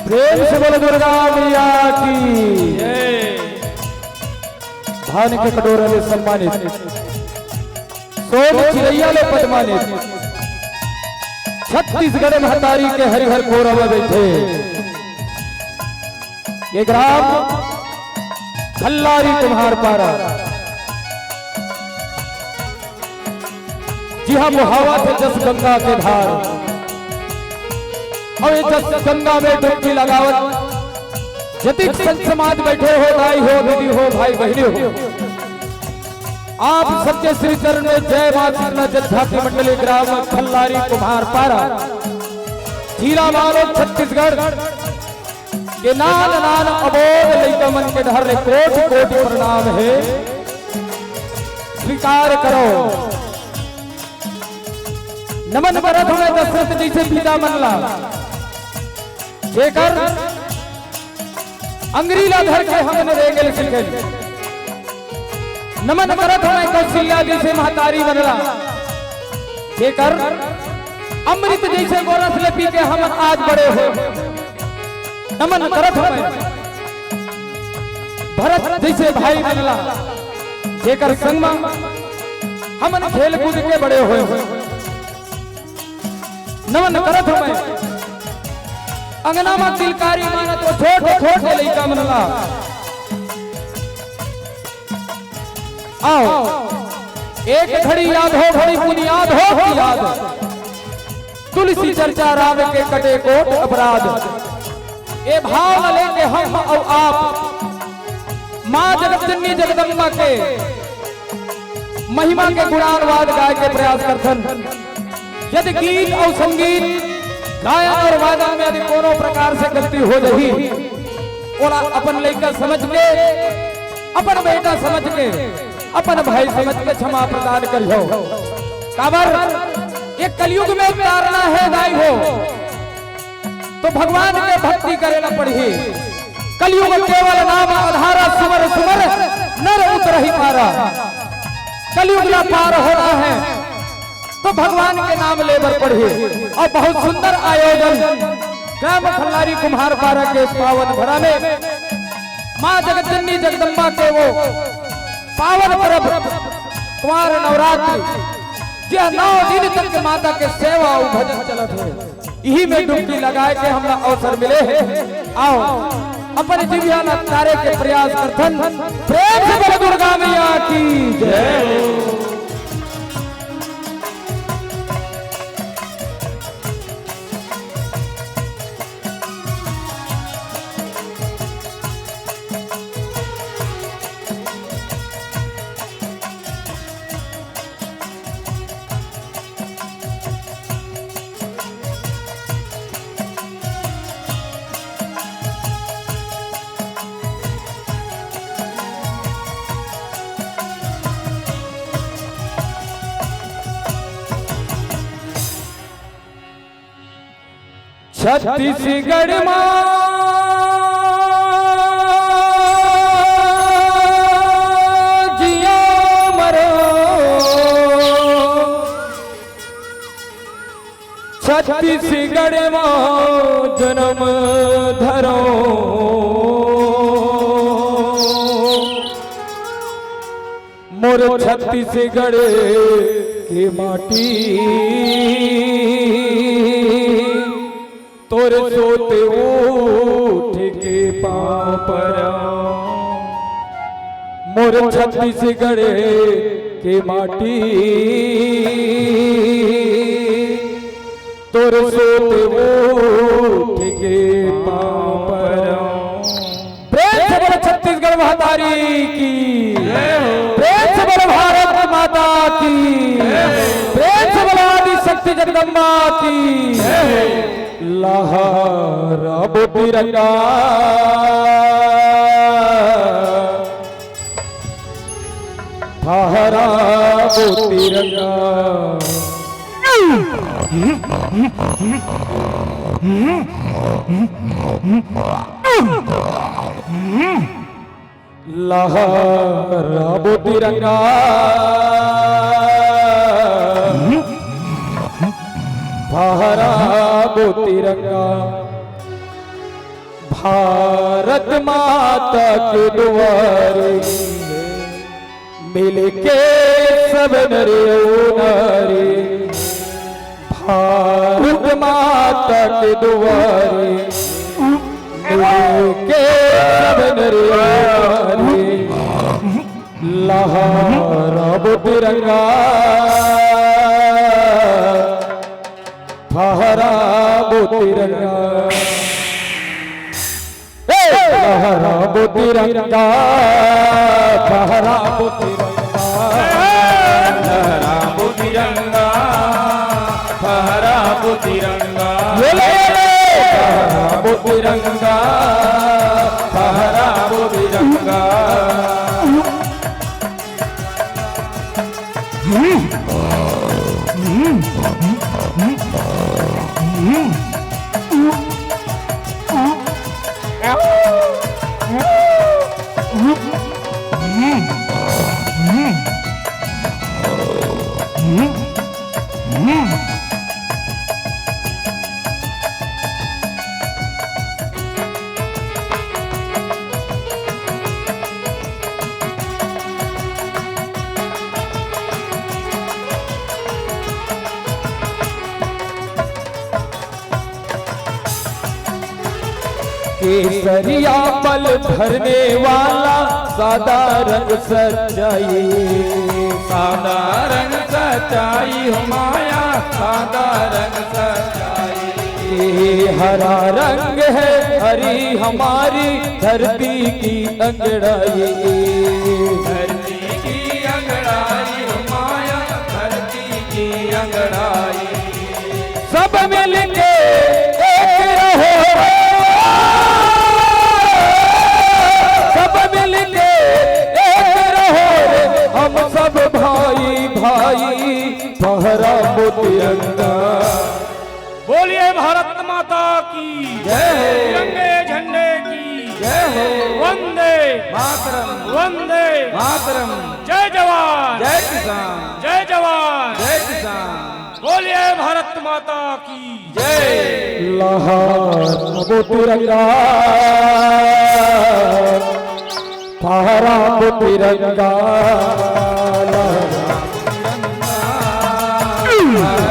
प्रेम से बोलो दुर्गा मैया की धान के कटोरे में सम्मानित सोम चिड़ैया ले पद्मानित छत्तीसगढ़ महतारी के हरिहर कोरव बैठे ये ग्राम खल्लारी तुम्हार पारा। जी हाँ, मुहावा थे जस गंगा के धार और ये जस गंगा में डुबकी लगावत जतिक संत समाज बैठे हो, दाई हो, दीदी हो, भाई बहनी हो, आप सबके श्री चरण में जय माता दी। जद्धाती मंडली ग्राम खल्लारी कुम्हार पारा जिला मालो छत्तीसगढ़ के नान नान अबोध लैका मन के धर कोटि कोटि प्रणाम है, स्वीकार करो। नमन करत हमें दशरथ जैसे पिता मनला जेकर अंग्रीला धर के हमने रेंगल सिलगल। नमन करत हमें कौशल्या जैसे महतारी बनला जेकर अमृत जैसे गोरस ले पी के हम आज बड़े हो। नमन करत हमें भरत जैसे भाई बनला जेकर संग में हमन खेल कूद के बड़े हुए नमन करत हो मैं अंगना में तिलकारी मानत वो छोटे छोटे लइका मनला आओ एक घड़ी याद हो घड़ी बुनियाद हो की याद तुलसी चर्चा राम के कटे कोट अपराध ए भाव न लेके हम और आप मां जगत जननी जगदम्बा के महिमा के गुणानुवाद गाय के प्रयास करथन। यदि गीत और संगीत गायन और वादन में यदि कोनो प्रकार से गलती हो जाही और अपन लड़का समझ के अपन बेटा समझ के अपन भाई समझ के क्षमा प्रदान करियो। काबर ये कलयुग में उतारना है गाय हो तो भगवान के भक्ति करेला पड़ी। कलयुग केवल नाम आधारा सुमर सुमर नर उतर ही पारा। कलयुग ना पार हो रहा है तो भगवान के नाम लेबर पढ़े। और बहुत सुंदर आयोजन ग्राम खल्लारी कुम्हार पारा के पावन भरा में मां जगत जननी जगदम्बा के वो पावन पर्व कुमार नवरात्रि जो 9 दिन तक के माता के सेवा और भजन चलत है यही में डुबकी लगाए के हमरा अवसर मिले है। आओ अपन जीविया न तारे के प्रयास करथन। प्रेम से बोलो दुर्गा मैया की जय। छत्तीसगढ़ मां जिया मरो छत्तीसगढ़ मां जन्म धरो मोर छत्तीसगढ़ के माटी तोरे सोते उठ के पाँव पर मोर छत्तीसगढ़ के माटी तोरे सोते उठ के पाँव पर। प्रेम से बोलो छत्तीसगढ़ महातारी की, प्रेम से बोलो भारत माता की, प्रेम से बोलो आदि शक्ति जगदम्बा की। लहराबो तिरंगा फहराबो तिरंगा लहराबो तिरंगा फहराबो तिरंगा। भारत माता के द्वारे मिलके सब नर नारी भारत माता के द्वारे मिलके सब नर नारी लहराबो तिरंगा फहराबो तिरंगा लहराबो तिरंगा फहराबो तिरंगा लहराबो तिरंगा फहराबो तिरंगा लहराबो तिरंगा फहराबो तिरंगा। केसरिया पल भरने वाला सादा रंग सच्चाई, सादा रंग सच्चाई हो माया, सादा रंग सच्चाई। हरा रंग है हरी हमारी धरती की अंगड़ाई, धरती की अंगड़ाई हो माया, धरती की अंगड़ाई। सब मिलके एक रहो, सब मिलके एक रहो, हम सब भाई भाई फहरा तिरंगा। बोलिए भारत माता की जय हो। तिरंगे झंडे की जय हो। वंदे मातरम वंदे मातरम। जय जवान जय किसान जय जवान जय किसान। बोलिए भारत माता की जय। लहरा तिरंगा फहरा तिरंगा,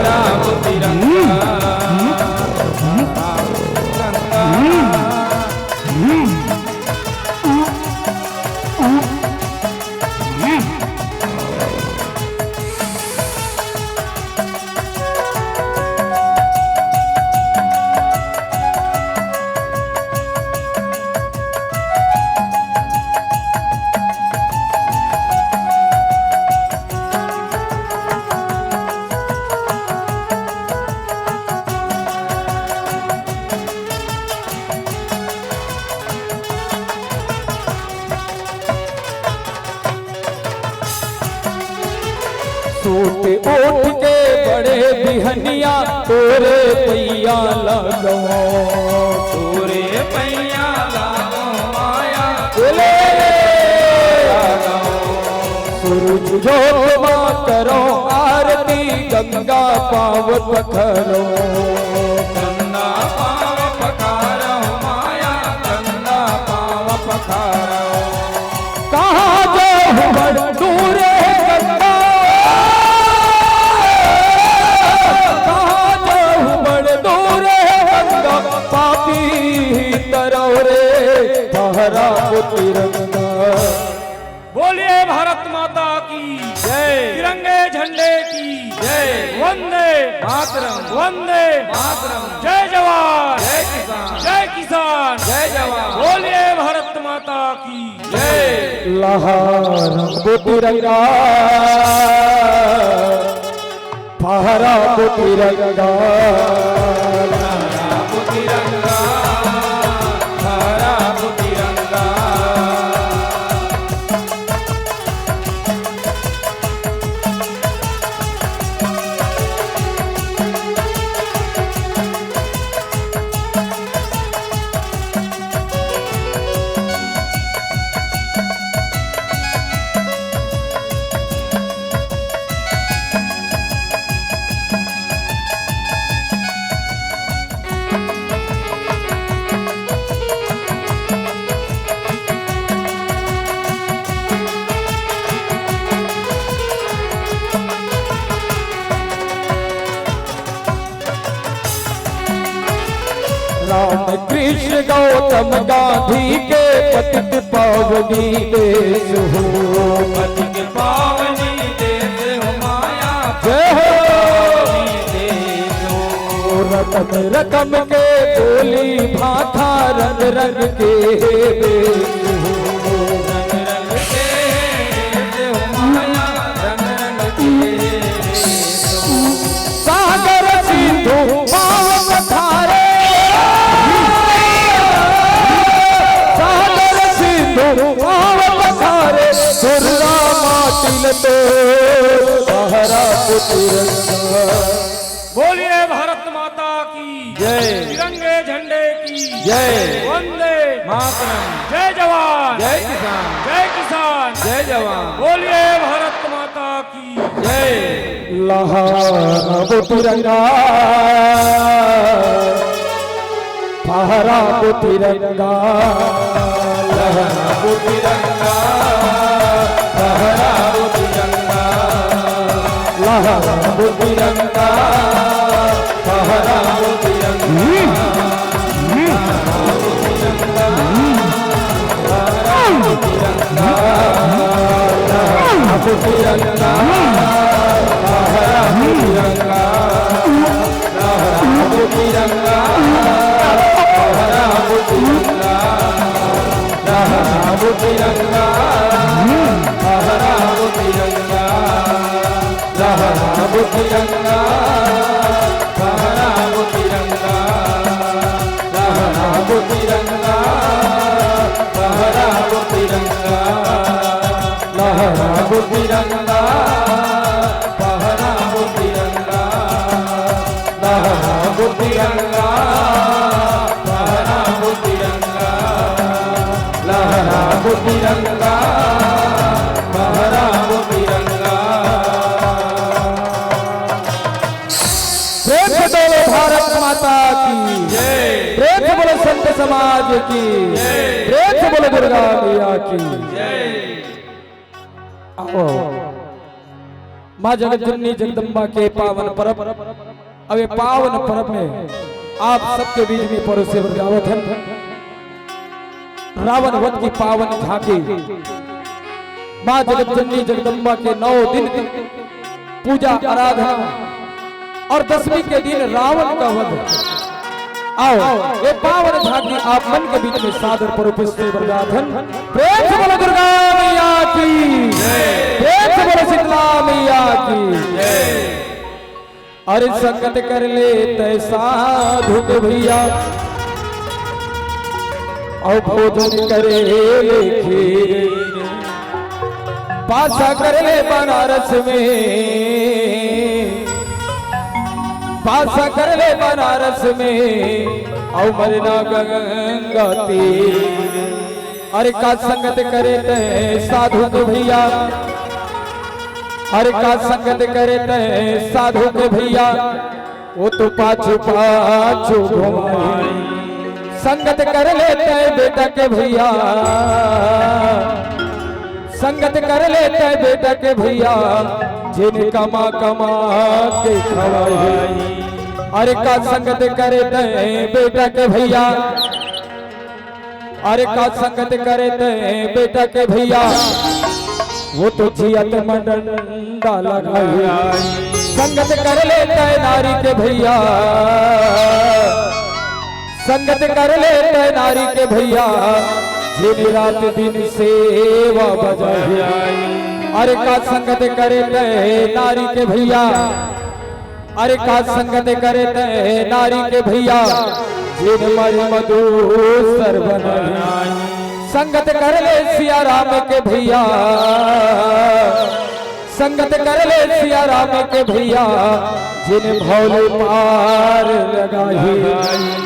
राम तिरंगा सूट उठ के बड़े बिहनिया तोरे पैया लगो, तोरे पैया लागो माया, बोले सूरज जोतवा करो आरती गंगा पाव पखरो, गंगा पाव पखारो माया, गंगा पाव पखारो। कहाँ जो बड़ दूर गंगा, कहाँ जो बड़ दूर गंगा, पापी तरौरे फहरा तिरंगा। बोलिए भारत माता की जय। तिरंगे झंडे की जय। वंदे मातरम वंदे मातरम। जय जवान जय किसान जय किसान जय जवान। बोलिए भारत माता की जय। लहरा तिरंगा फहरा तिरंगा, राम तिरंगा राम तिरंगा। राम कृष्ण गौतम गांधी के पतित पावनी देश हो, पतित पावनी देश हो माया, जय हो। देश हो। रतन रतन के बोली भाखा रंग रंग के वेश हो, रंग रंग के देश हो माया, रंग रंग के देश हो। सागर सिंधु पाव पधारे, सागर सिंधु पाव पधारे, सुररा माटिल तो फहरा तिरंगा। बोलिए भारत माता की जय। तिरंगे झंडे की जय। वंदे मातरम जय जवान जय किसान जय किसान जय जवान। बोलिए भारत माता की जय। लहरा तिरंगा फहरा तिरंगा, लहरा तिरंगा लहरा तिरंगा लहरा तिरंगा फहरा तिरंगा। तिरंगा लहराओ तिरंगा लहराओ तिरंगा लहराओ तिरंगा लहराओ तिरंगा लहराओ तिरंगा लहराओ तिरंगा लहराओ तिरंगा लहराओ तिरंगा लहराओ तिरंगा लहराओ तिरंगा लहराओ तिरंगा लहराओ तिरंगा लहराओ तिरंगा लहराओ तिरंगा लहराओ तिरंगा। प्रेम से बोलो भारत माता की जय प्रेम से बोलो संत समाज की प्रेम से बोलो दुर्गा मैया की जय। आओ माँ जगत जननी जगदम्बा के पावन पर्व अब ये पावन पर्व में आप सबके बीच में परोसे बजावत है रावण वध की पावन झांकी। माँ जगत जननी जगदम्बा के 9 दिन पूजा आराधना और 10वीं के दिन रावण का वध। आओ ये पावन झांकी आप मन के बीच में सादर पर उपस्थित बरगाधन प्रेम से बोलो दुर्गा मैया की प्रेम से बोलो शीतला मैया की। अरे संगत कर ले तैसा धुक भैया और भोजन करे ले खीर पासा कर ले बनारस में पासा कर ले बनारस में और मरना गंगा तीर। अरे का संगत करे ते साधु के भैया अरे का संगत करे ते साधु के भैया वो तो पाछू पाछू घुमाई। संगत कर लेते बेटा के भैया संगत कर लेते बेटा के भैया जिन कमा कमा के खवाई। अरे का संगत करे ते बेटा के भैया अरे का संगत करे ते बेटा के भैया वो तो जियत में डंडा लगाई। संगत कर लेते नारी के भैया संगत कर लेते नारी के भैया दिन रात दिन सेवा बजाई। अरे का संगत करे ते नारी के भैया अरे का संगत करे ते नारी के भैया जिन मर मधुसर बनाई। संगत कर ले सिया राम के भैया संगत कर ले सिया राम के भैया जिन भौले पार लगाई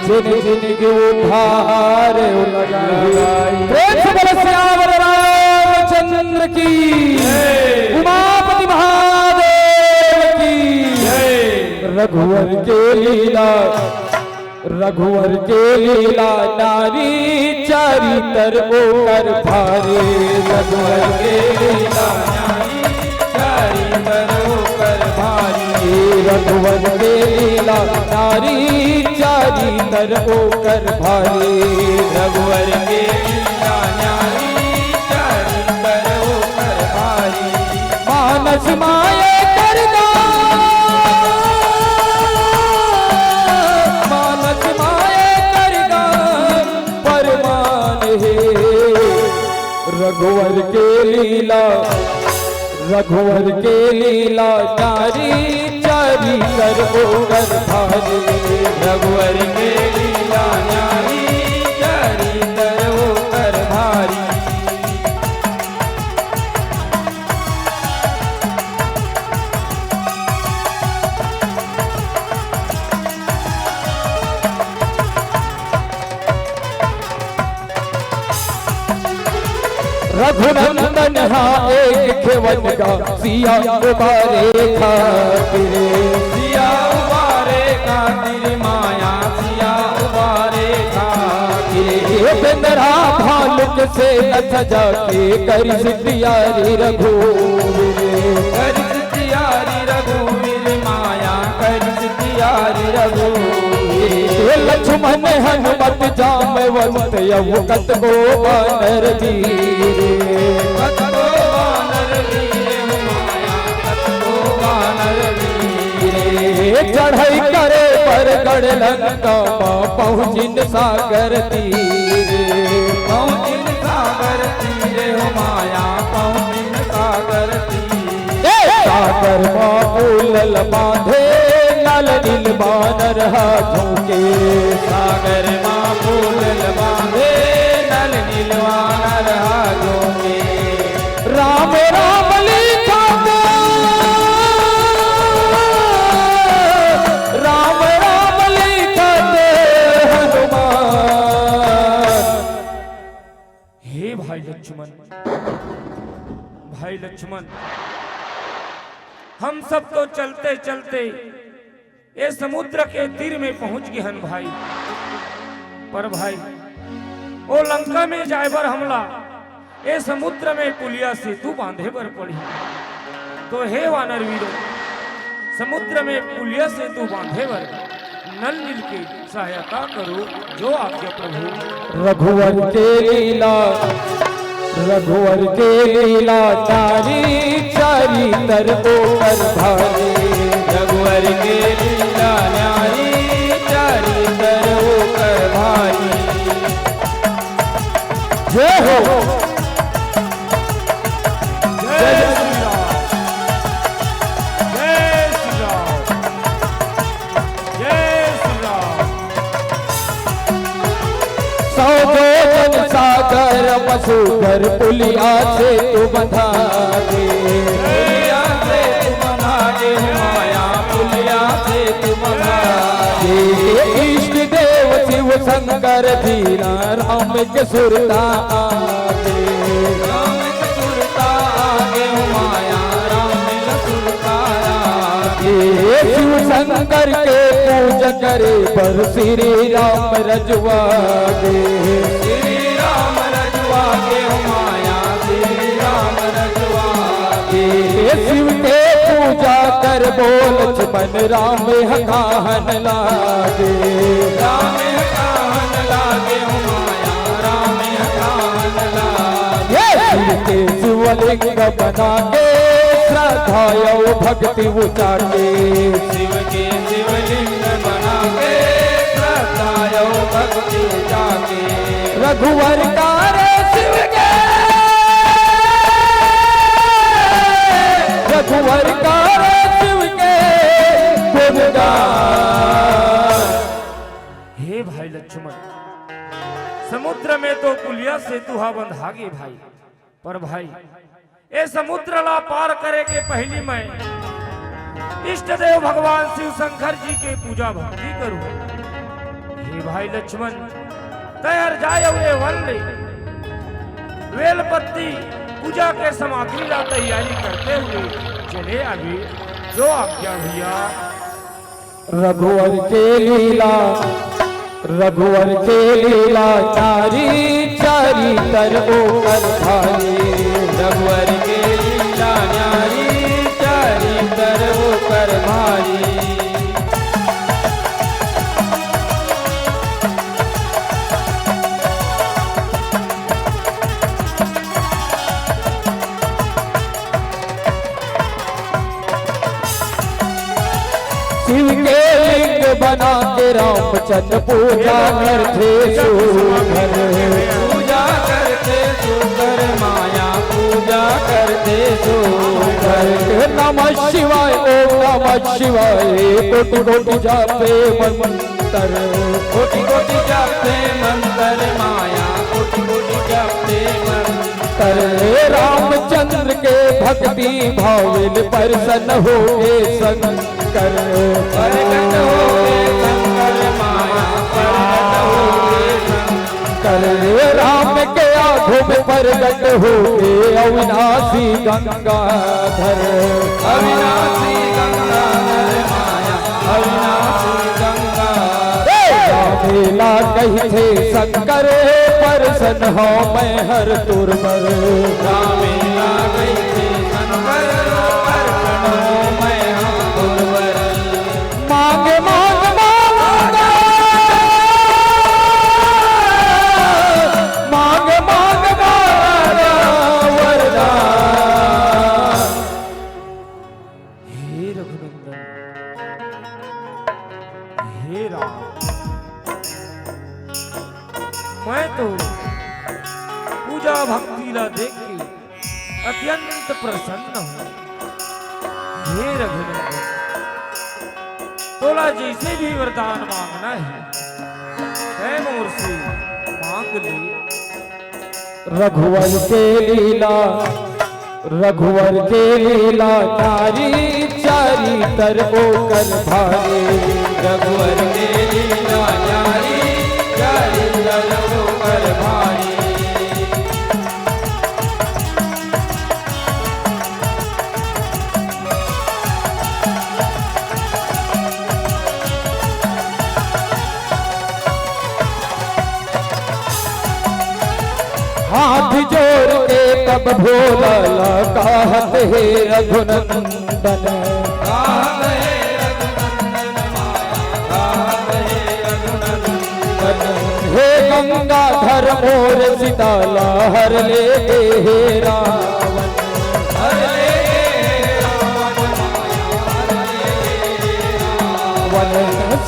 जिन जिनके उधार लगाई। प्रेम से बोलो श्यावर रामचंद्र की उमापति महादेव की। रघुवर के लीला रघुवर के लीला नारी चरितर ओकर भारी। रघुवर के लीला रघुवर के लीला नारी चरितर ओकर भारी। रघुवर के लीला नारी चरितर ओकर भारी। मानस माये करगा मानस माये करगा परमान हे। रघुवर के लीला रघुवर के लीला नारी चरितर ओकर भारी। रघुवर के लीला नारी चरितर ओकर भारी। रघुनंदन हाँ एक खेवन का सिया उबारे खातिर। सिया उबारे खातिर माया सिया उबारे खातिर। बेंदरा भालुक से न सजा के कर सियारी रघुवीर। कर सियारी रघुवीर माया कर सियारी रघुवीर। लक्ष्मण हनुमत जामवंत यवकत को वानर वीर। कत को वानर वीर चढ़ाई करे पर गढ़ लंका पहुँचिन सागर तीरे पहुँचिन सागर तीरे हो माया पहुँचिन सागर तीरे सागर मापुल बांधे लाल नील बानर हाथों के सागर माँ फूल बांधे नल नीलवानर हाथों के राम राम लिखा राम राम लिखा हनुमान। हे भाई लक्ष्मण, भाई लक्ष्मण, हम सब तो चलते चलते ये समुद्र के तीर में पहुंच गए हन भाई। पर भाई ओ लंका में जाए बर हमला ये समुद्र में पुलिया सेतु बांधे बर पड़ी। तो हे वानर वीरो, समुद्र में पुलिया सेतु बांधे बर नल नील की सहायता करो जो आज्ञा प्रभु। रघुवर के लीला रघुवर के लीला चारी चारी तरबो कर भारी रघुवर के लीला न्यारी चारी तरह कर भारी जय हो जय श्री राम, जय श्री राम, जय श्री राम। सौदोजन सागर मसूगर पुलिया से तू बंधा दे पुलिया से तुम बंधागे माया पुलिया से तुम बंधागे इष्ट देव शिव शंकर धीरा राम के सुरता आगे राम के सुरता आगे हो माया राम के सुरता आगे शिव शंकर के पूजा करे पर श्री राम रजवा दे श्री राम रजवा के हो माया श्री राम रजवा के शिव के पूजा कर बोल लक्ष्मण राम हकाहन लागे राम हकाहन लागे हो माया राम हकाहन लागे शिव के शिवलिंग बना के श्रद्धा भक्ति उचाटे शिव के शिवलिंग बना के श्रद्धा भक्ति जाके रघुवर का रे शिव के रघुवर का रे शिव के गुणगान। हे भाई लक्ष्मण, समुद्र में तो पुलिया सेतु हा बंधागे भाई। पर भाई ये समुद्र ला पार करे के पहली मैं इष्ट देव भगवान शिव शंकर जी के पूजा भक्ति करूं। हे भाई लक्ष्मण, तैयार जाए हुए वन ले वेलपत्ती पूजा के सामग्री ला तैयारी करते हुए चले अभी जो आज्ञा भैया। रघुवर के लीला रघुवर के लीला चारी चारी तरबो कर भारी रघुवर के लीला न्यारी चारी तरह कर भारी शिव के लिंग बना के रामचंद्र पूजा करते सुघर पूजा करते सुकर माया पूजा करते सुकर नमः शिवाय ओम नमः शिवाय कोटि कोटि जापे मंत्र कोटि कोटि जापते मंत्र माया कोटि कोटि जापते मंत्र रामचंद्र के भक्ति भाविल प्रसन्न हो के शंकर प्रकट हो के शंकर माया प्रकट हो के शंकर राम के आंखों में प्रकट हो के अविनाशी गंगाधर अविनाशी गंगाधर माया अविनाशी गंगाधर मेला कही थे शंकर प्रसन्न हो मैं हर तुरबर रामेला गई थी शंकर प्रसन्न हो मैं हम तुरवर मांग मांग मांग मांग मांग मांग वरदान। हे रघुनंदन, पूजा भक्ति ला देख के अत्यंत प्रसन्न हो। हे रघुनंदन, तोला जैसे भी वरदान मांगना है तय मोर से मांग ले। रघुवर के लीला, रघुवर के लीला नारी चारी तरबो कर भारी। रघुवर के लीला नारी चारी तरबो कर भारी। हाथ जोड़ के तब भोला कहत हे रघुनंदन। हे गंगाधर मोर सीताला हर ले हे रावण।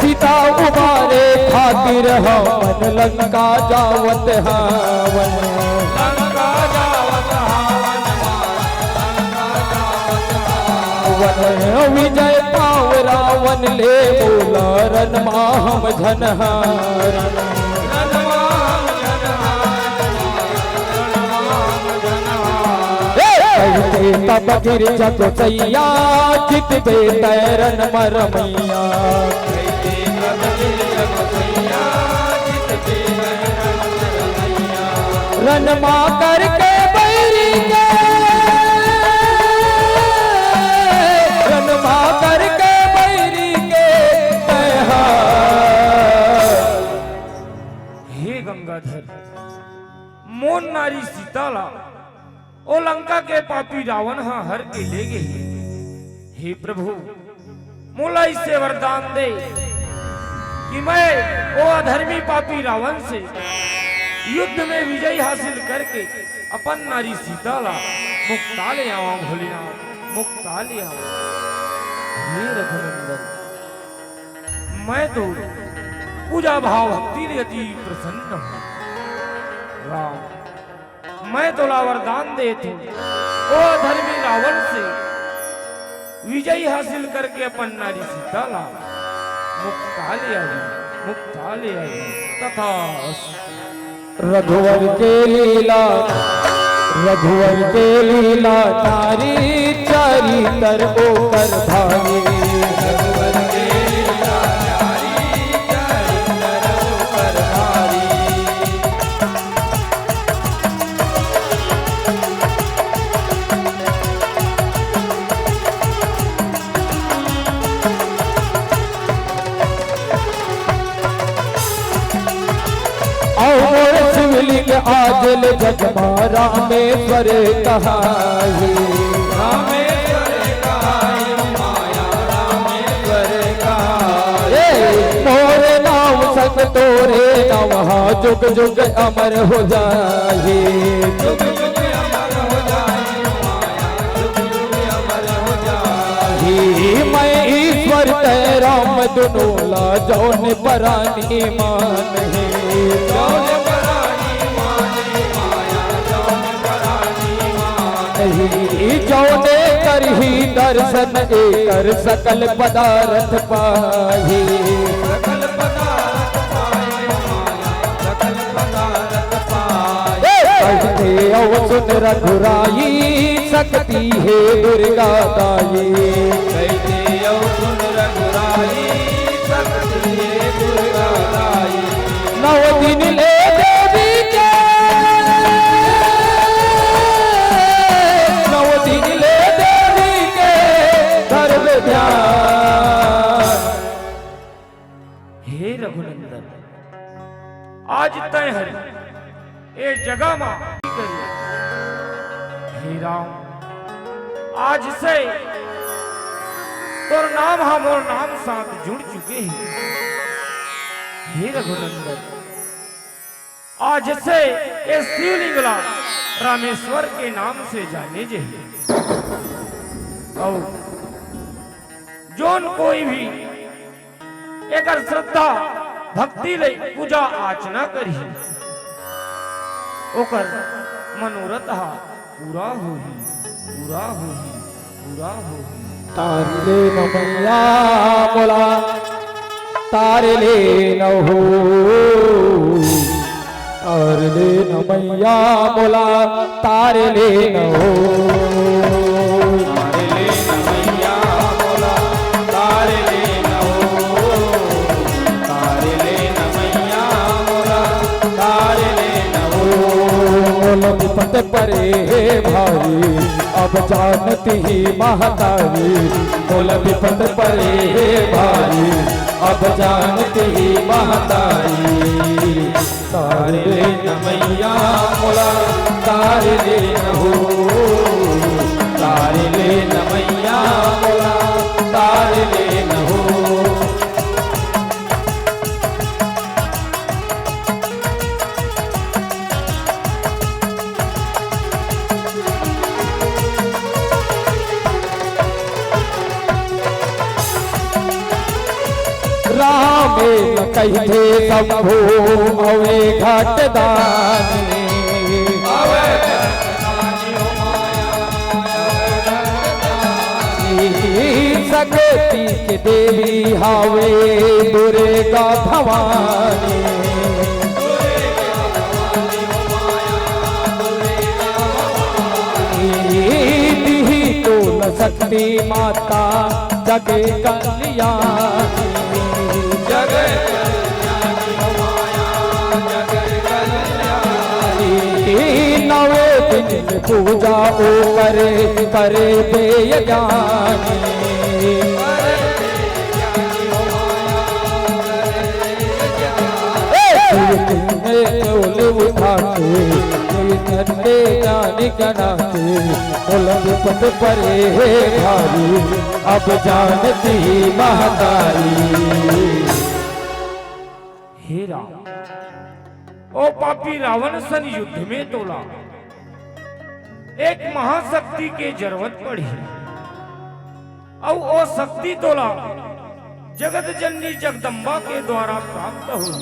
सीता उबारे खातिर हमन लंका जावत हावन। विजय पाव रावण ले बोला रन माहम झनहारन। तब गिर जग सैया चित बे तैरन मरमैया। रन मा करके बैरी के, रन मा करके बैरी के। हे गंगाधर, मोन नारी सीताला ओ लंका के पापी रावण हाँ हर के ले गई। हे प्रभु, मोला इससे वरदान दे कि मैं ओ अधर्मी पापी रावण से युद्ध में विजय हासिल करके अपन नारी सीताला मुक्ता ले आवा। भोलेनाथ मुक्ता ले आवा। हे रघुनंदन, मैं तो पूजा भाव भक्ति ले अति प्रसन्न हूँ। राम, मैं तो वरदान दे तू ओ धर्मी रावण से विजय हासिल करके अपन नारी सीताला मुक्ता ले आई, मुक्ता ले आई। तथा रघुवर के लीला, रघुवर के लीला नारी चारी तरबो कर भारी। रघुवर के लीला नारी चारी तरबो कर भारी। और शिवलिंग आजल जगमा रामेश्वर कहाई। रामेश्वर कहाई माया रामेश्वर कहाई। मोर नाम संग तोरे नवा जुग जुग अमर हो जाए। जुग जुग अमर हो जाए माया, जुग जुग अमर हो जाए। मैं ईश्वर तय राम दुनो ला जौन परानी मान है। जौन परानी माने माया, जौन परानी माने। जौने करही दर्शन एकर सकल पदार्थ पाही। सकल पदार्थ पाए माया, सकल पदार्थ पाए। कहते औ सुन रघुराई सकती है दुर्गा दाई। कहते औ सुन रघुराई सकती है दुर्गा दाई। 9 दिन ले देवी के, 9 दिन ले देवी के धर्म ध्यान। हे रघुनंदन, आज तय हरि ए जगह मां करी। हे राम, आज से तोर नाम हमोर नाम साथ जुड़ चुके हैं। हे रघुनंदन, आज से ये शिवलिंगला रामेश्वर के नाम से जाने जे। और जोन कोई भी एक श्रद्धा भक्ति ले पूजा आचना करी ओकर मनोरथ हा पूरा होही पूरा होही पूरा होही। तारे न मैया मोला तारे ले न हो तारे ले न मैया मोला तारे ले न हो तारे ले न मैया मोला तारे ले न हो तारे ले न मैया मोला तारे ले न हो। पत परे भारी अब जानती ही महतारी बोल विपत परे भारी अब जानती ही महतारी। तारे ले न मैया मोला तारे ले न हो तारे ले न मैया मोला तारे ले न हो। राम कहे शंभु अवे घाट दानी सकती के देवी हावे दुर्गा भवानी दी तो न शक्ति माता जगे कल्याणी नवे दिन पूजा ओ करे करे दे ज्ञानी उठाते जानी गनाते उलग पत परे भारी अब जानती महतारी। हे राम ओ पापी रावण सन युद्ध में तोला एक महाशक्ति के जरूरत पड़ी और वो शक्ति तोला जगत जननी जगदम्बा के द्वारा प्राप्त हुई।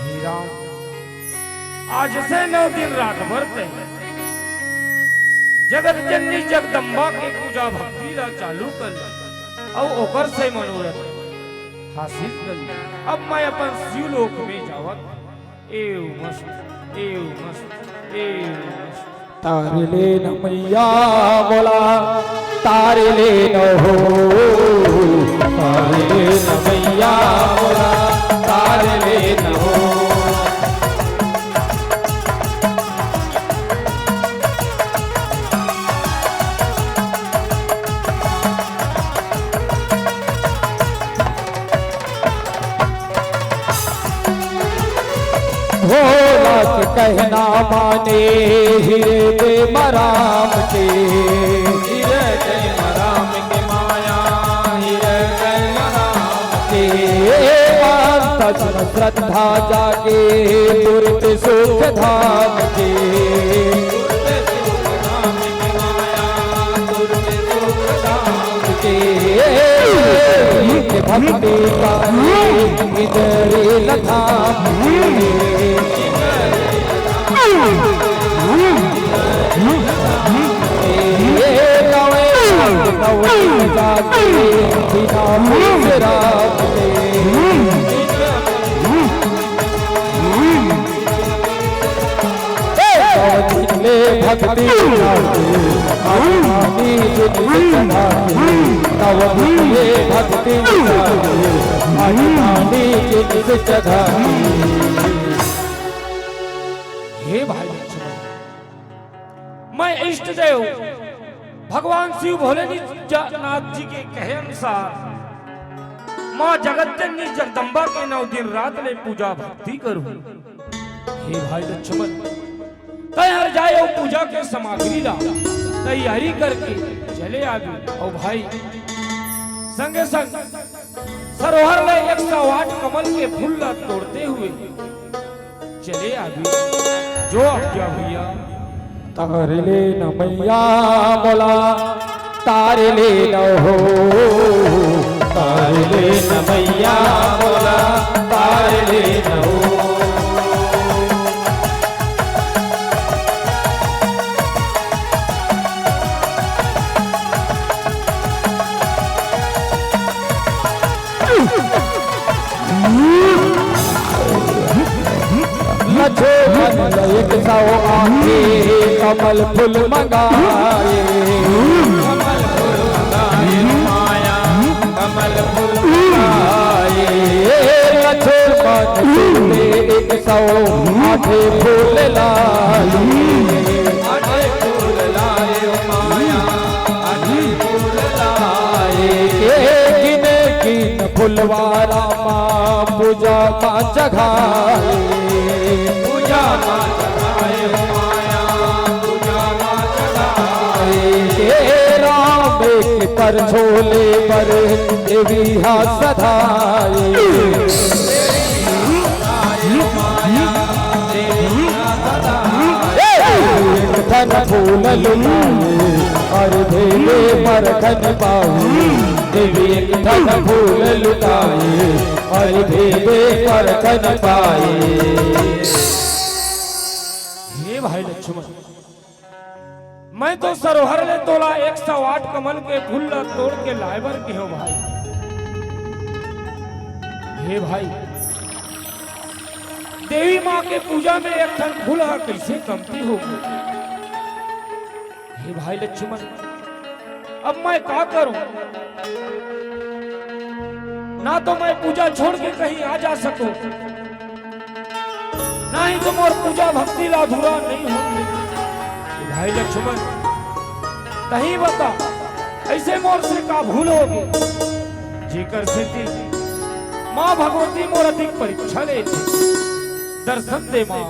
हे राम आज से 9 दिन रात भर तक जगत जननी जगदम्बा के पूजा भक्ति ला चालू कर और ओकर से मनोरथ हासिल कर ली। अब मैं अपन शिवलोक में जावत एव मस्त एव मस्त एव मस्त। तारे ले न मैया बोला तारे ले न हो तारे ले न मैया मोला तारे ले न हो। भोला के कहना माने हीरे दे मराम के हीरे दे मराम के माया हीरे दे मराम के तन श्रद्धा जागे दुर्त सुख धाम के भक्ति का इधर लधाम भक्ति भक्ति हे भाई मैं इष्ट देव भगवान शिव भोलेनाथ जी के कहे अनुसार माँ जगत जननी जगदम्बा के 9 दिन रात ले पूजा भक्ति करूं। हे भाई लक्ष्मण तैयार जाए और पूजा के सामग्री ला तैयारी करके चले आगे और भाई संगे संग सरोवर में 108 कमल के फूल ला तोड़ते हुए चले आगे जो आज्ञा भैया। तारे ले न मैया बोला तारे ले न हो तारे ले न मैया मोला तारे ले न हो। सौ आखे कमल फूल मंगाए, कमल फूल मंगाए माया कमल फूल मंगाए। लक्ष्मण ने 108 फूल लाए, 8 फूल लाए माया 8 फूल लाए। गिने गिन फुलवारा माँ पूजा माँ जगाए, पूजा माँ जगाए माया पूजा माँ जगाए। राम के पर झोले पर देवी हाथ सधाए, धन फूल लुटाए और भेले पर धन पाए, देवी एक धन फूल लुटाए और भेले पर धन पाए। हे भाई लक्ष्मण, मैं तो सरोहर ले तोला 108 कमल के फूल ला तोड़ के लाइबर के हो भाई। हे भाई, देवी माँ के पूजा में एक ठन फूल कैसे कमती होगी। हे भाई लक्ष्मण, अब मैं क्या करूं? ना तो मैं पूजा छोड़ के कहीं आ जा सकूं, ना ही तो मोर पूजा भक्ति ला अधूरा नहीं होगी। भाई लक्ष्मण, तही बता, ऐसे मोर से का भूल होगी जेकर से माँ भगवती मोर अधिक परीक्षा ले। दर्शन दे माँ,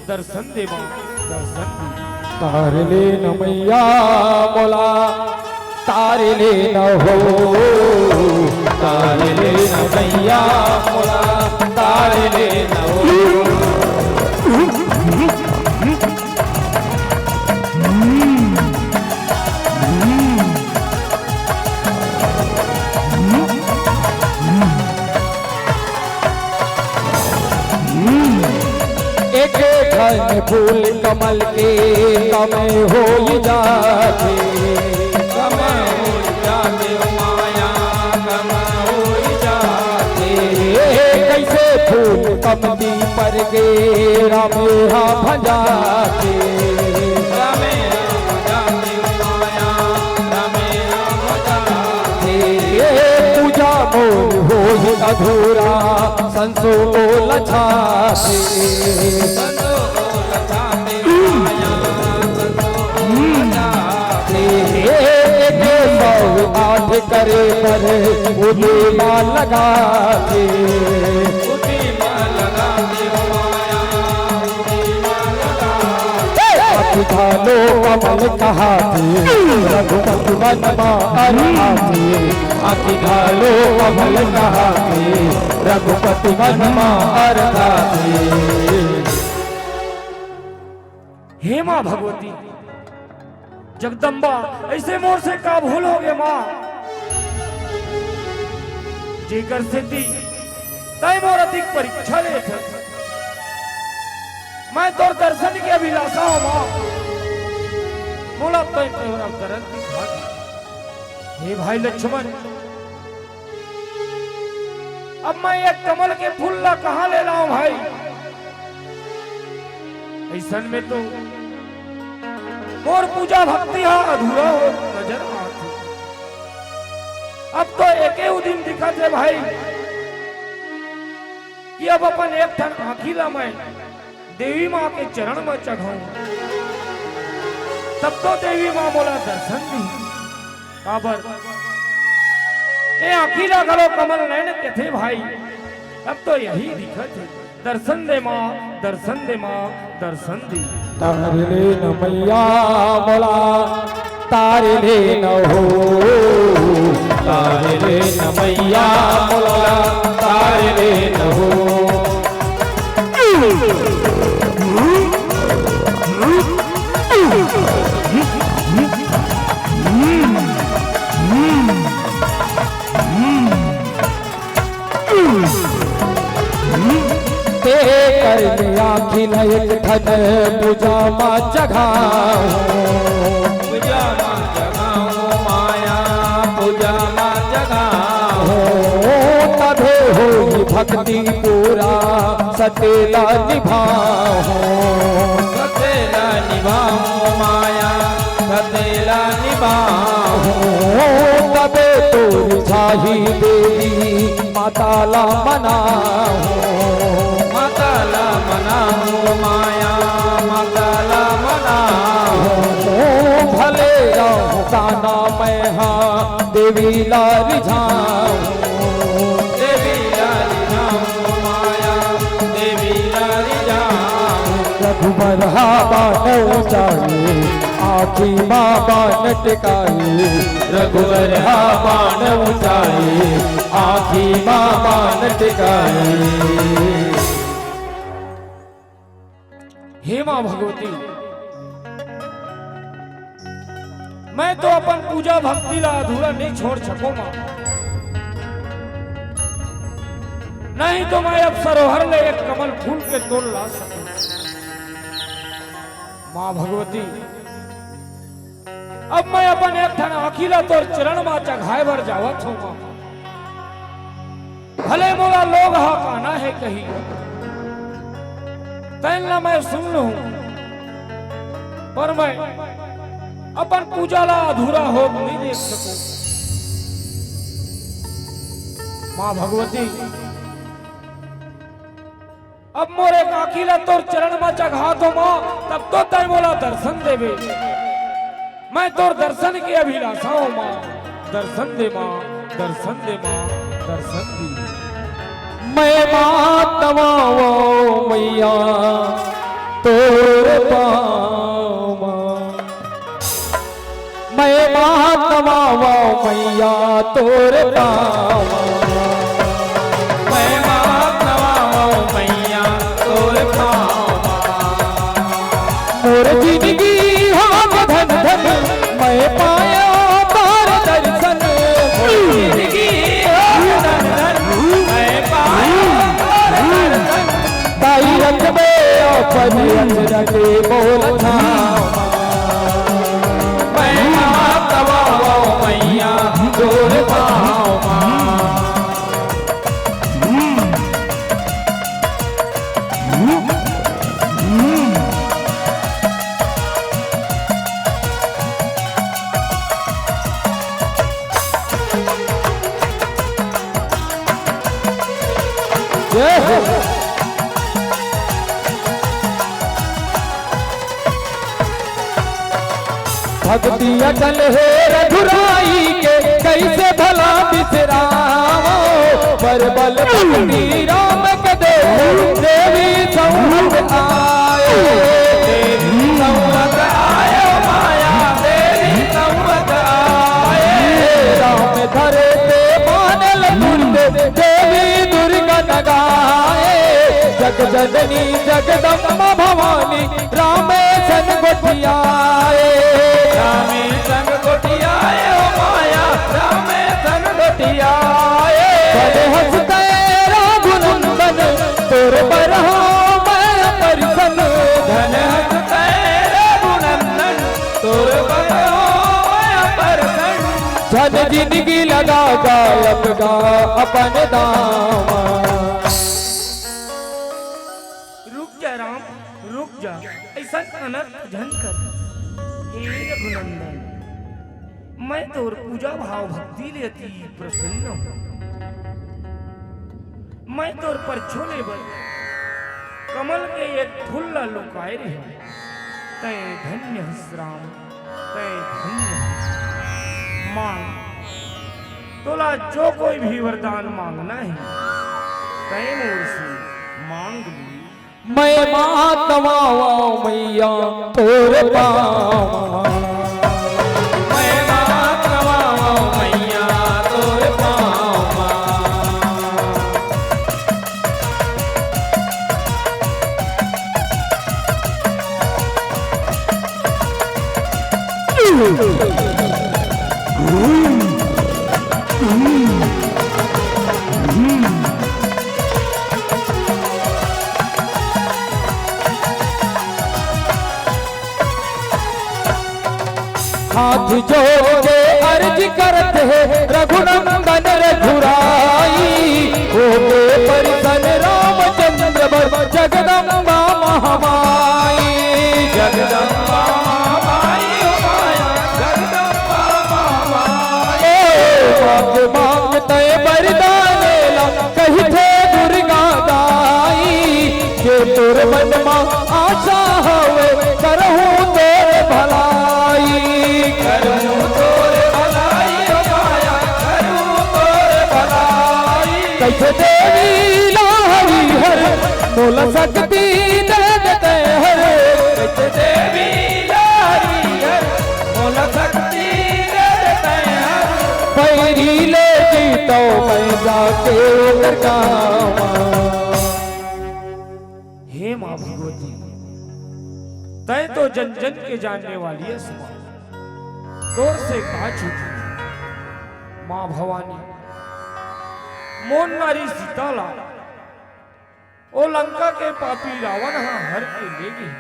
दर्शन दे माँ, दर्शन दे। तार ले न मैया मोला, तार ले न हो, तार ले न मैया मोला तार ले न हो। एक धन फूल कमल के कमे हो जाते, कम हो जाते माया कम हो जाते। कैसे फूल कमली पर गे रामे हाँ भजाते, रमे जाते माया रमे जाते। पूजा मोर हो अधूरा संसो लछाते, संतो लछाते माया संतो लछाते। 108 करे पर उदी माँ लगाते, उदी माँ लगाते माया उदी माँ लगाते। घालो कमल कहाते रघुपति वन माँ अरहाते, आखि घालो कमल कहाते रघुपति वन माँ अरहाते। हे माँ भगवती जगदम्बा, ऐसे मोर से का भूल हो गए माँ जेकर से तय मोर अधिक परीक्षा ले थे। मैं तोर दर्शन की अभिलाषा हूँ माँ, मोला तय तोरा करन दिखा दे। हे भाई लक्ष्मण, अब मैं एक कमल के फूल ला कहाँ ले लाऊं भाई? ऐसन में तो मोर पूजा भक्ति हा अधूरा हो नजर आती। अब तो एक ही दिन दिखत है भाई कि अब अपन एक ठन आँखी ला मैं देवी माँ के चरण में चढ़ाऊं, तब तो देवी माँ मोला दर्शन दी। काबर ये आँखी ला गलो कमल नैन के थे भाई, अब तो यही दिखत है। दर्शन दे माँ, दर्शन दे माँ, दर्शन दे। तार ले न मैया मोला, तार ले न हो, तार ले न मैया मोला तार ले न हो। करने आखिल एक ठन पूजा माँ जगाओ, पूजा माँ जगाओ माया पूजा माँ जगाओ। तबे होगी भक्ति पूरा सतेला निभाऊं, सतेला निभाऊं माया सतेला निभाऊं, तबे तो झाही देवी माताला मनाऊं, माताला मनाऊं माया माताला मनाऊं, भले रहूं काना मैं हाँ देवी ला रिझाऊं, देवी ला रिझाऊं माया देवी ला रिझाऊं, रघुबर बाण ऊंचाई आखी माँ बाण टिकाई, रघुवर बाण ऊंचाई आखी माँ बाण टिकाई। हे मां भगवती, मैं तो अपन पूजा भक्ति ला अधूरा नहीं छोड़ सकूंगा, नहीं तो मैं अब सरोहर ले एक कमल फूल के तोड़ ला सकूं। मां भगवती, अब मैं अपन एक ठन अखिला तोर चरण मा चघाए भर जावत हूँ, भले मोला लोग हा काना है कही तैन मैं सुन लूं, पर मैं अपन पूजा ला अधूरा हो नहीं देख सकूं। मां भगवती, अब मोरे काकीला तोर चरण में चढ़ा दो मां, तब तो तय मोला दर्शन देवे, मैं तोर दर्शन की अभिलाषा हूं मां, दर्शन दे मां, दर्शन दे मां, दर्शन दे। मैं मातवा मैया तोर पावा, मैं मातवा मैया तोर पावा, मैं मातवा मैया तोर पावा, मोर जिंदगी हम धन धन मैं पाया तार दर्शन, जिंदगी धन धन मैं पाया तार दर्शन, ताई रख में अपन अचरज बोल था, मैं मातवा मैया तोर पावा, जय हो। भक्ति अटल है रघुराई के कैसे भला बिसराओ, पर बल भक्ति राम के दे देवी संहत आए, देवी संवत आयो माया देवी संवत आए, राम धरे ते मानल दुर्गे देवी दुर्गा नगाए, जग जननी जगदम्बा भवानी रामे सन गोठियाए, रामे संग गोटियाए ओ माया रामे संग गोटियाए, बड़े हंसते रघुनंदन तोर पर हो मैं परिसन, धन हंसते रघुनंदन तोर बनो परसन, धन जिंदगी लगा गायब गा अपन दामा। रुक जा राम, रुक जा, ऐसा अनर्थ झन कर। हे रघुनंदन, मैं तोर पूजा भाव भक्ति लेती प्रसन्न हूँ, मैं तोर पर छोले बर कमल के एक फूल ला लुकाए रहे, तय धन्य हस राम, तय धन्य हस। मांग, तोला जो कोई भी वरदान मांगना है तय मोर से मांग ली। मैं मातवा मैया तोर पावा, मैं मातवा मैया तोर पावा, हाथ जोड़ के अर्ज करते रघुनंदन रघुराई, हो गए परिसन रामचंद्र जब जगदम्बा महामाई जगदम्बा महामाई हो माया जगदम्बा महामाई मांग मांगते वरदान ला कही थे दुर्गा दाई के तोर मन मा आशा होवे करहूं तोर भलाई करूं तोर भलाई हो माया करूं तोर भलाई कैसे देवी लाही हर मोल सकती दे देते हर कैसे देवी लारी है मोल शक्ति दे देते हैं पैरी ले जीतो मैं जाके उधर गावा हे माँ भगवती, तय तो जन जन के जानने वाली है सुमा, तोर से कहा छूटी माँ भवानी मोन नारी सीताला ओ लंका के पापी रावण हाँ हर के ले गई।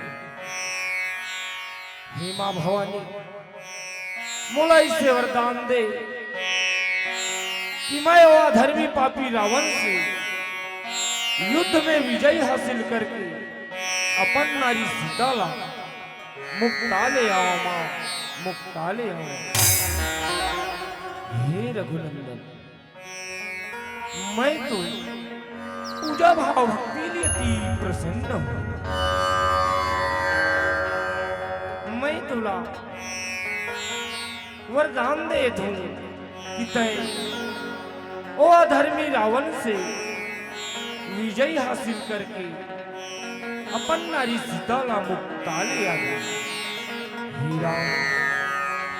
हे माँ भवानी मोला इसे वरदान दे कि मैं वो अधर्मी पापी रावण से युद्ध में विजय हासिल करके अपन नारी सीताला मुक्ता ले आओ माँ, मुक्ता ले आओ। हे रघुनंदन, मैं तो पूजा भाव भक्ति लिए अति प्रसन्न हूँ। मैं तुला वरदान देत हूँ कि तय ओ अधर्मी रावण से विजय हासिल करके अपन नारी सीताला मुक्ता ले आ गया। हे राम,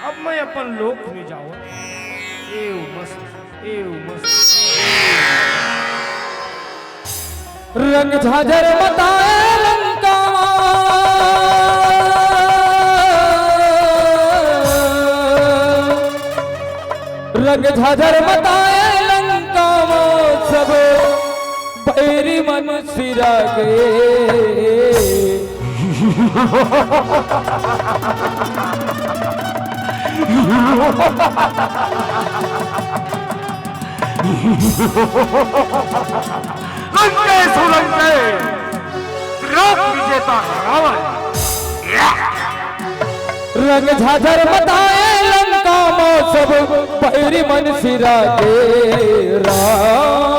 अब मैं अपन लोक में जाऊँ। एव मस्त, एव मस्त। रंग झाझर बताए लंका रंग झाझर बताए लंका सब पैरी मन सिरा गे विजेता रावण रंग झाझर बताए लंका सब पैरी मन सिरा गे राम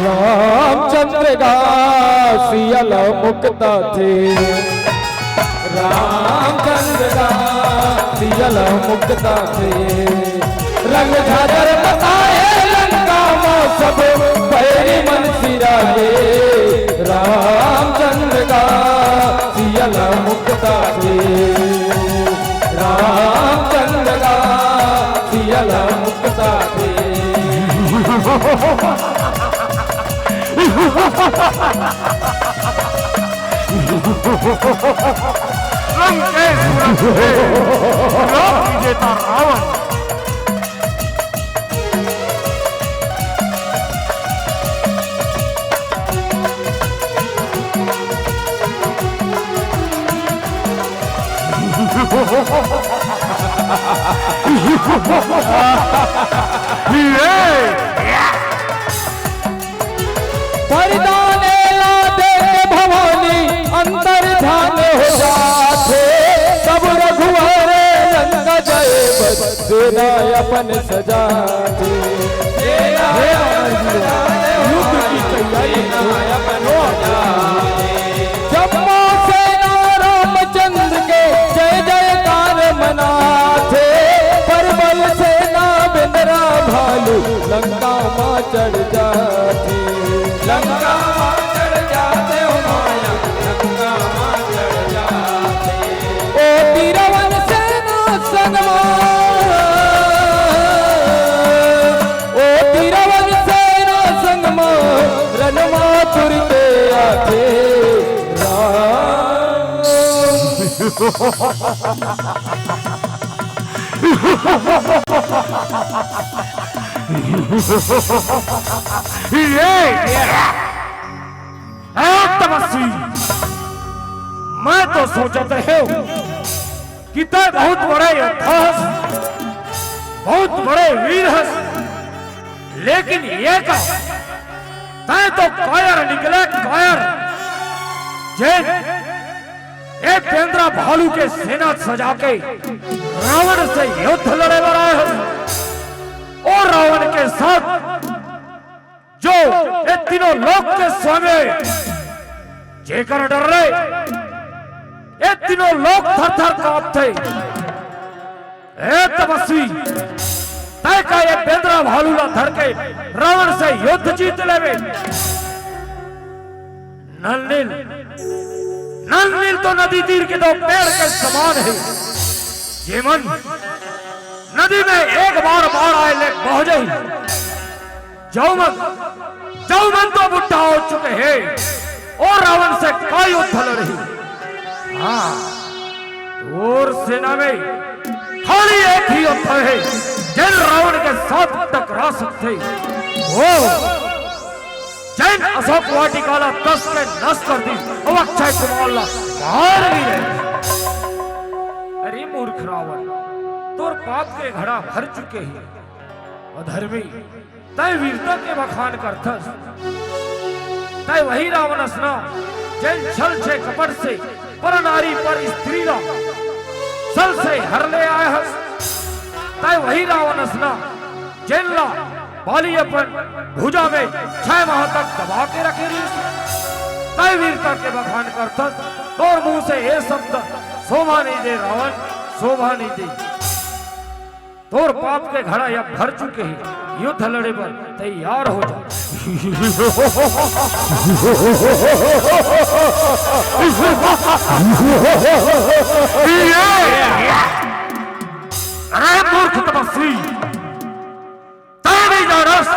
रामचंद्र का सियल मुक्ता थे रामचंद्र का सियल मुक्ता थे रंग झाझर बताए लंका सब पैरी मन सिरा गे रामचंद्र का सियल मुक्ता थे रामचंद्र का सियल मुक्ता थे विजेता रावण वरदाने ला दे भवानी अंतर ध्यान हो जाते सब रघुवर लंका जय बसेना अपन सजाते युद्ध की तैयारी अपन जम्मू सेना रामचंद्र के जय जयकार मनाते परबल सेना बिंद्रा भालू लंका मां चढ़ जाते लंका मां चढ़ जाते हो माया लंका मां चढ़ जाते ओ तीरवन सेना संगमा ओ तीरवन सेना संगमा रणमा तुरते आते तपस्वी, मैं तो सोचत रहे कि तय बहुत बड़े योद्धा हस, बहुत बड़े वीर हस, लेकिन ये का तय तो कायर निकले कायर। जैन एक पेंद्रा भालू के सेना सजा के रावण से युद्ध लड़े वाला है और रावण के साथ जो ये तीनों लोक के स्वामी जेकर डर रहे, ये तीनों लोग थर थर कांपते। तपस्वी तय का ये पेंद्रा भालू ला धर के रावण से युद्ध जीत लेवे। नल नील तो नदी तीर के दो पेड़ के समान है। ये मन नदी में एक बार बाढ़ आए ले बह जाई। जौमन तो बुढ़ा हो चुके हैं और रावण से कई युद्ध लड़ रही। हाँ, और सेना में खाली एक ही युद्ध है जिन रावण के साथ टकरा सकते। वो जैन अशोक वाटिकाला 10 के नष्ट कर दी और अक्षय कुमार बाहर भी रहे। अरे मूर्ख रावण, तोर पाप के घड़ा भर चुके हैं। अधर्मी तय वीरता के बखान करथस। तय वही रावण असना जैन छल छे कपट से पर नारी पर स्त्री ला छल से हर ले आए हस। तय वही रावण असना जैन ला बाली अपन भुजा में 6 माह तक दबा के रखे रही। तय वीरता के बखान करथस और मुंह से ये शब्द शोभा नहीं दे रावण, शोभा नहीं दे। तोर पाप के घड़ा या भर चुके हैं। युद्ध लड़े पर तैयार हो जा। अरे मूर्ख तपस्वी, तय नहीं जानस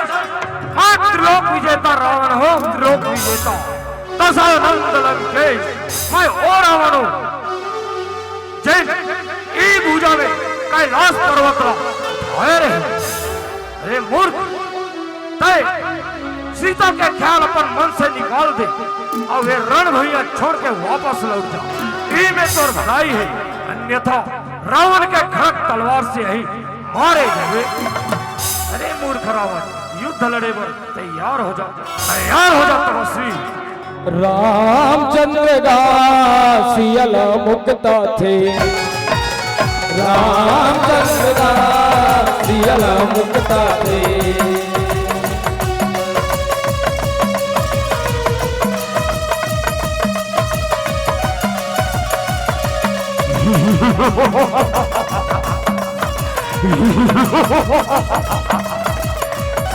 त्रिलोक विजेता रावण हो। त्रिलोक विजेता दशानंद लंकेश मैं और रावण हूं। जैन ई भुजा में कैलाश पर्वत रहे। अरे मूर्ख, तय सीता के ख्याल अपन मन से निकाल दे और वे रण भैया छोड़ के वापस लौट जा। ई में तोर भलाई है, अन्यथा रावण के खड़क तलवार से ही मारे जावे। अरे मूर्ख रावण, युद्ध लड़े पर तैयार हो जा, तैयार हो जा तपस्वी। रामचंद्र का सियल मुक्ता थे, रामचंद्र का सियल मुक्ता थे।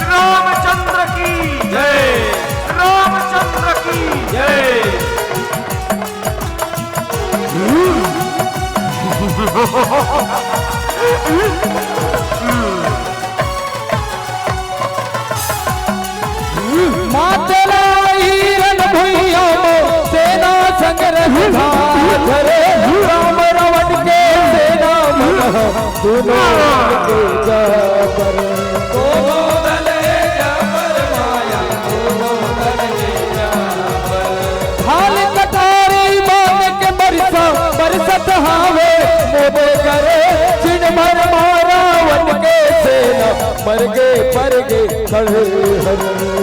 रामचंद्र की जय, रामचंद्र की जय। मातेला हीरन भुइयों में सेना संग्रह धरे। राम रावण के सेना मन दोनों के जाकर। दोनों दले जाकर माया, दोनों दले जाकर। हाल कटारी बाग के बरसा बरसत हावे मोदे करे। चिन भर मारा वन के सेना मर गए पर गए खड़े हर।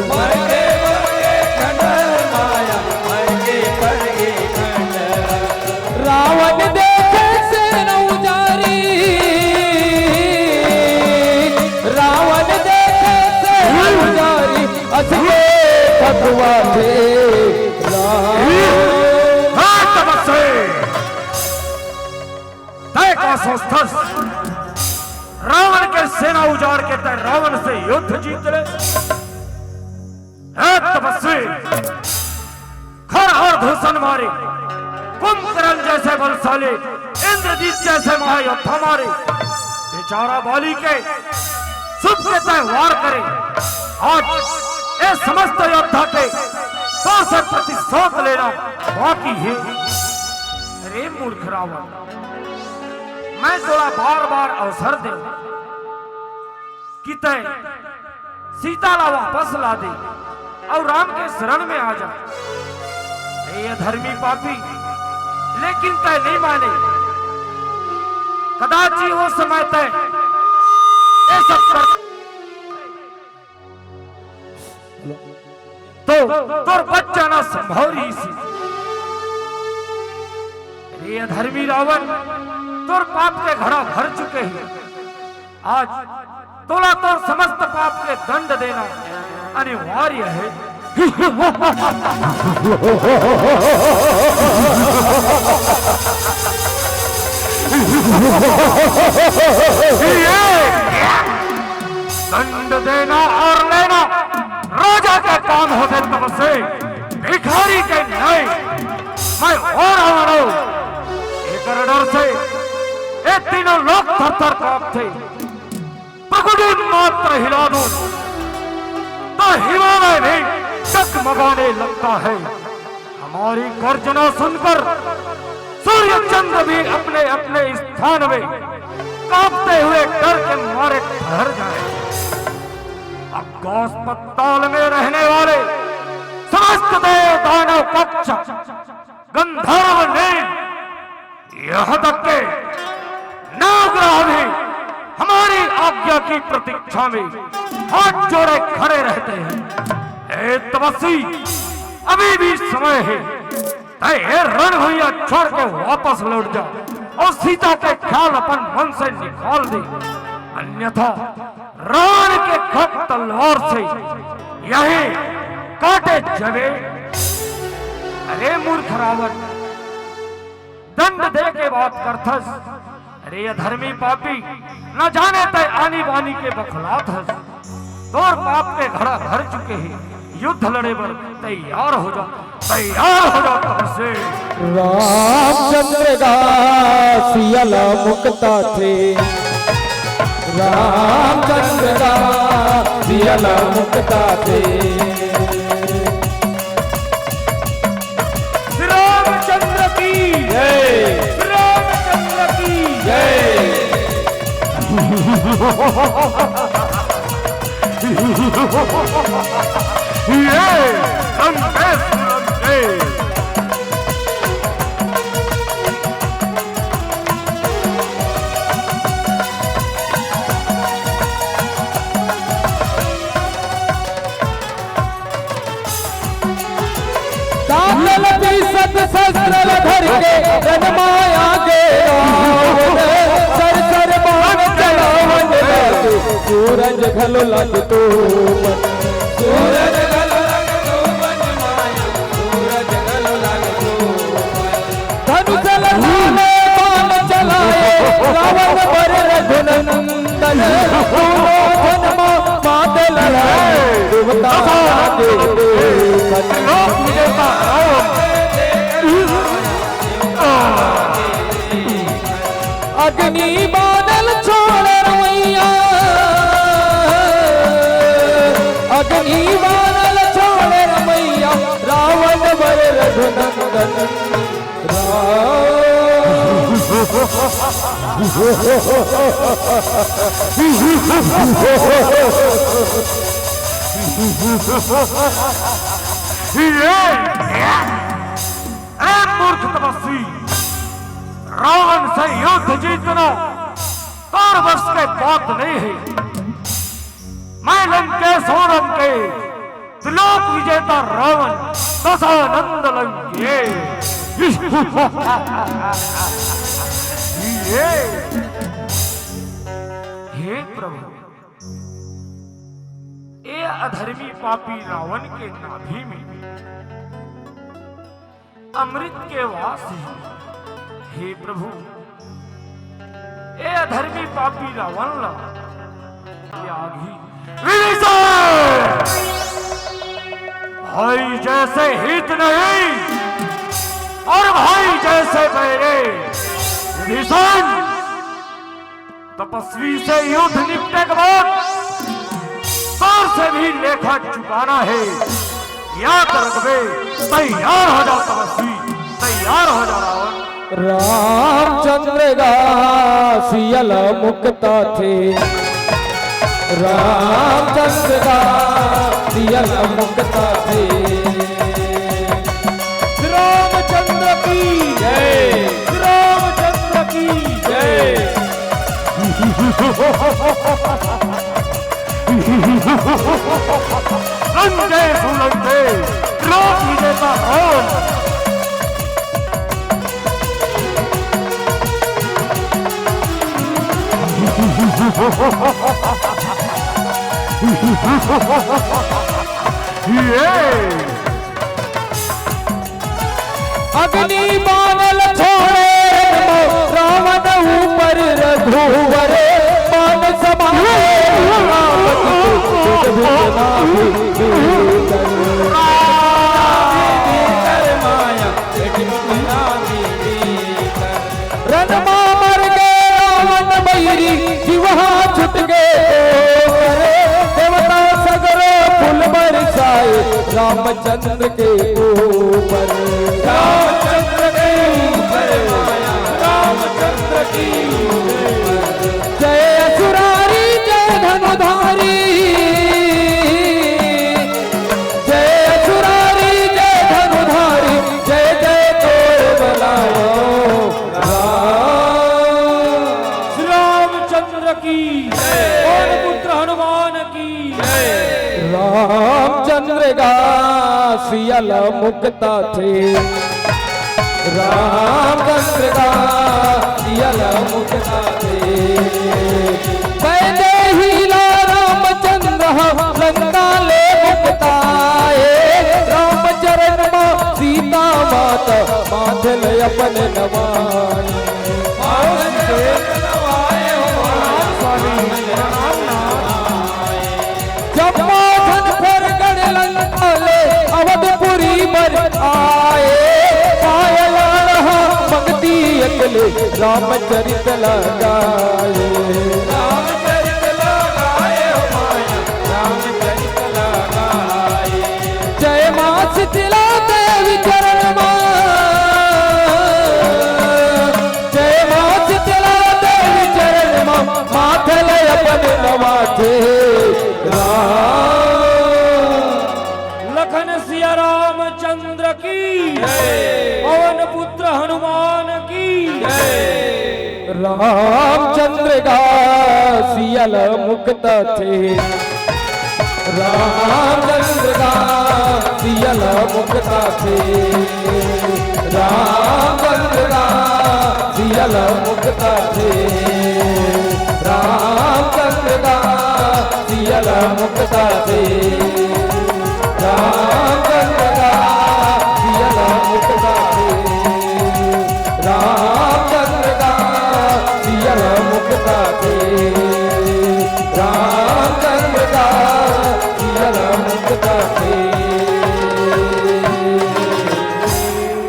मर गए पर गए खंडर माया, मर गए पर गए खंडर। रावण देखे सेना उजारी, रावण देखे सेना उजारी। असके भगवा थे रावण के सेना उजाड़ के तय रावण से युद्ध जीत ले। तपस्वी खर और धूषण मारे, कुंभकर्ण जैसे बलशाली, इंद्रजीत जैसे महायोद्धा मारे। बेचारा बाली के शुभ के तय वार करे। आज ये समस्त योद्धा के 100% लेना बाकी है। अरे मूर्ख रावण, मैं थोड़ा बार बार अवसर दे कि तय सीता ला वापस ला दे और राम के शरण में आ जा। ये धर्मी पापी, लेकिन तय नहीं माने। कदाच ही वो समय तय ये सब कर तो तोर बच जाना संभव ही सी। रे अधर्मी रावण तोर पाप के घड़ा भर चुके हैं। आज तोला तोर समस्त पाप के दंड देना अनिवार्य है। दंड देना और लेना राजा का काम होते तब से भिखारी के नहीं। मैं और हूं एक डर से ये तीनों लोग थर थर कांपते। पगड़ी मात्र हिला दूं तो हिमालय भी डगमगाने लगता है। हमारी गर्जना सुनकर सूर्य चंद्र भी अपने अपने स्थान में कांपते हुए डर के मारे ठहर जाए। आकाश पताल में रहने वाले समस्त देव दानव पक्ष गंधर्व ने यह तक के नवग्रह भी हमारी आज्ञा की प्रतीक्षा में हाथ जोड़े खड़े रहते हैं। ए तपस्वी अभी भी समय है। ये रण भैया छोड़ के वापस लौट जा और सीता के ख्याल अपन मन से निकाल दे, अन्यथा रावण के खट तलवार से यही काटे जगे। अरे मूर्ख रावण, दंड दे के बात करथस। अरे अधर्मी पापी, न जाने तय आनी बानी के बखलात हस। तोर पाप के घड़ा भर चुके हैं। युद्ध लड़े पर तैयार हो जा, तैयार हो जा तब से। रामचंद्र का सियल मुक्ता थे, रामचंद्र का सियल मुक्ता थे। रामचंद्र की जय, रामचंद्र की जय। ये संदेश शस्त्र धर के जनमाया के सर सर बाण चलावन लगे। सूरज घल लग तो सूरज घल लग तो बन माया, सूरज घल लग तो धनुष लगाने बाण चलाए रावण पर रघुनंदन। जन्मा मात लड़ाए देवता अग्नि बादल छोड़ रवैया, अग्नि बादल छोड़ रवैया रावण बर रघुनंदन। मूर्ख तपस्वी, रावण से युद्ध जीतना और वर्ष के बात नहीं है। मैं लंकेश सोनम के त्रिलोक विजेता रावण दशानंद लंके। हे प्रभु, ये अधर्मी पापी रावण के नाभि में अमृत के वास है। हे प्रभु, ए अधर्मी पापी रावण ला त्यागी भाई जैसे हित नहीं और भाई जैसे मेरे विभीषण। तपस्वी से युद्ध निपटे के बाद सौर से भी लेखा चुकाना है। याद रखबे, तैयार हो जाओ तपस्वी, तैयार हो जाओ रावण। रामचंद्र का सियल मुक्ता थे, रामचंद्र का सियल मुक्ता थे। रामचंद्र की जय, रामचंद्र की जय। लंके सुलंके रोक ही देता कौन? अग्नि बादल छोड़े रावण ऊपर रघुवर मान समाए रणमा मर गए रावण बैरी जीवा छुट गए देवता सगरो फूल बरसाए रामचंद्र के ऊपर रामचंद्र के ऊपर माया रामचंद्र की जय असुरारी जय धनुधारी जय असुरारी जय धनुधारी जय जय तोर बलाओ श्री रामचंद्र की और पुत्र हनुमान की रामचंद्र का सियल मुक्ता थे रामचंद्र का सियल मुक्ता थे पहले ही ला रामचंद्र लंका ले मुक्ताए रामचरण मा सीता माता माथल अपन नवाई जब माथन पर गढ़ लंका ले अवधपुरी पर आए पायल मंगती अकले रामचरित लगाए रामचरित लगाए रामचरित लगाए जय मां शीतला देवी चरण मां जय मां शीतला देवी चरण मां माथल अपन नवाथे लखन सिया रामचंद्र की पवन पुत्र हनुमान की रामचंद्र का सियल मुक्त थे रामचंद्र का सियल मुक्त थे रामचंद्र का सियल मुक्त थे रामचंद्र का सियल मुक्त थे रामचंद्र का सियल मुक्त थे रामचंद्र का सियल मुक्त थे रामचंद्र का सियल मुक्त थे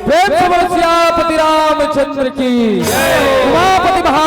प्रेम से बोलो सियापति रामचंद्र की उमापति महा